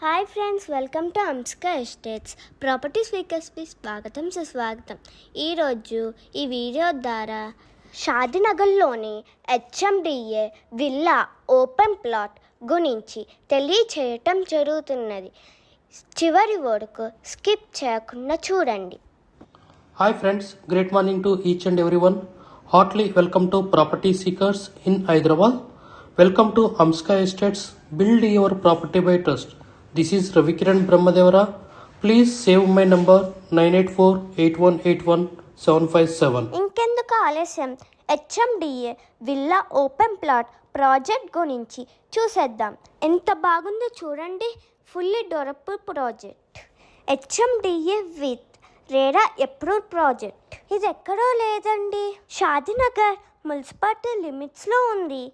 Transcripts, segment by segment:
Hi friends, welcome to Amska estates property స్పీకర్స్కి స్వాగతం సుస్వాగతం. ఈరోజు ఈ వీడియో ద్వారా షాదీనగర్లోని హెచ్ఎండిఏ విల్లా ఓపెన్ ప్లాట్ గురించి తెలియచేయటం జరుగుతున్నది. చివరి వరకు స్కిప్ చేయకుండా చూడండి. Hi friends, great morning to each and everyone. Heartily welcome to Property Seekers in Hyderabad. Welcome to Amska Estates, build your property by trust. This is Ravikiran Brahmadevara. Please save my number 984-8181-757. ఇంకెందుకు ఆలస్యం, HMDA villa open plot project గురించి చూసేద్దాం. ఎంత బాగుందో చూడండి. Fully developed project HMDA with RERA approved project. ఇది ఎక్కడో లేదండి, షాదీనగర్ మున్సిపాలిటీ లిమిట్స్లో ఉంది.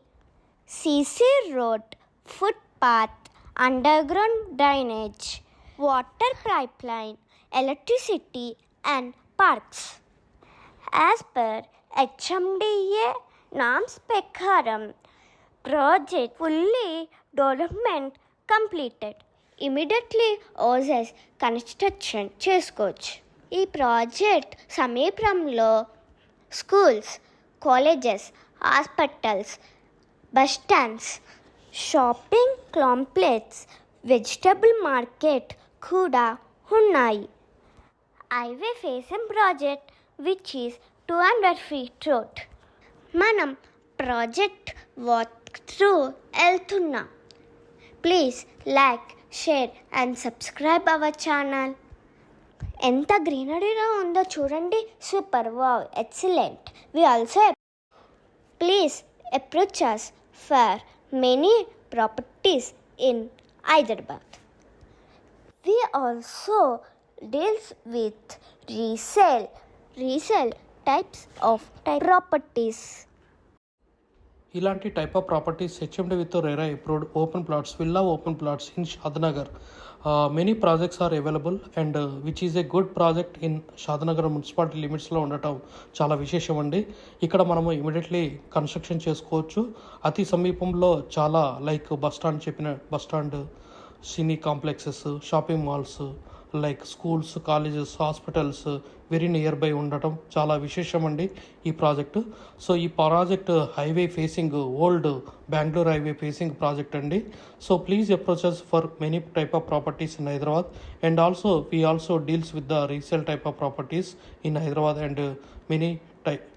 CC road, footpath, underground drainage, water pipeline, electricity and parks. As per HMDA norms ప్రకారం project fully development completed. Immediately houses construction చేసుకోవచ్చు. ఈ project సమీపంలో schools, colleges, hospitals, bus stands, shopping complex, vegetable market కూడా ఉన్నాయి. Highway facing project which is 200 feet road. మనం project walk through వెళ్తున్నాం. Please like, share and subscribe our channel. ఎంత గ్రీనరీగా ఉందో చూడండి. Super, wow, excellent. We also please approach us for many properties in Hyderabad. We also deals with resale types of properties. ఇలాంటి type of properties HMD with RERA approved open plots, villa open plots in Shadnagar. Many projects are available and which is a good project in Shadnagar municipality లిమిట్స్లో ఉండటం చాలా విశేషం అండి. ఇక్కడ మనము immediately construction చేసుకోవచ్చు. అతి సమీపంలో చాలా like bus stand, cine complexes, shopping malls, like schools, colleges, hospitals very near by ఉండటం చాలా విశేషం అండి ఈ ప్రాజెక్టు. సో ఈ project highway facing, old Bengaluru highway facing project అండి. So please approaches for many type of properties in Hyderabad and also we also deals with the resale type of properties in Hyderabad and many type.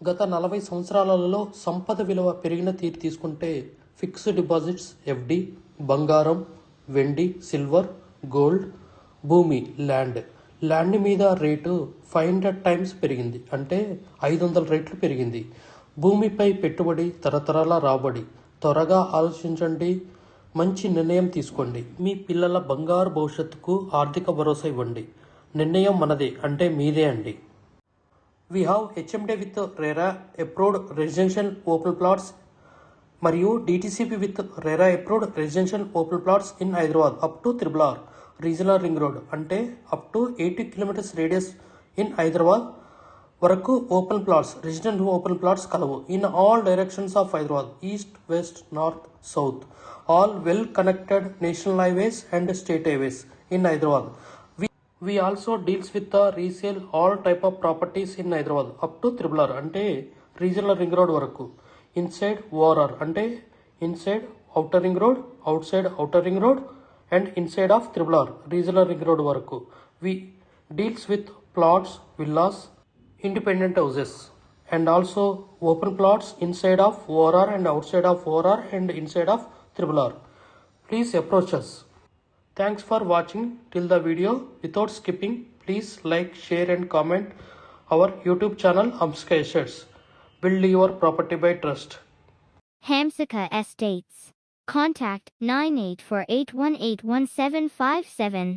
గత 40 సంవత్సరాలలో సంపద విలువ పెరిగిన తీరు తీసుకుంటే fixed deposits, FD, బంగారం, వెండి, సిల్వర్, గోల్డ్, భూమి, ల్యాండ్ మీద రేటు 500 times పెరిగింది, అంటే 500 రెట్లు పెరిగింది. భూమిపై పెట్టుబడి తరతరాల రాబడి. త్వరగా ఆలోచించండి, మంచి నిర్ణయం తీసుకోండి. మీ పిల్లల బంగారు భవిష్యత్తుకు ఆర్థిక భరోసా ఇవ్వండి. నిర్ణయం మనదే, అంటే మీదే అండి. We have HMD with RERA approved residential open plots మరియు DTCP with RERA approved residential open plots in Hyderabad up to RRR regional ring road, అంటే up to 80 kilometers radius in Hyderabad వరకు open plots, resident open plots కలవు in all directions of Hyderabad, east, west, north, south, all well connected national highways and state highways in Hyderabad. We also deals with the resale all type of properties in Hyderabad up to RRR, అంటే regional ring road వరకు. Inside ORR, అంటే inside outer ring road, outside outer ring road and inside of RRR regional ring road వరకు. We deals with plots, villas, independent houses and also open plots inside of ORR and outside of ORR and inside of RRR. Please approach us. Thanks for watching till the video. Without skipping, please like, share and comment our YouTube channel Amska Estates. Build your property by trust. Hamsika Estates. Contact 9848181757.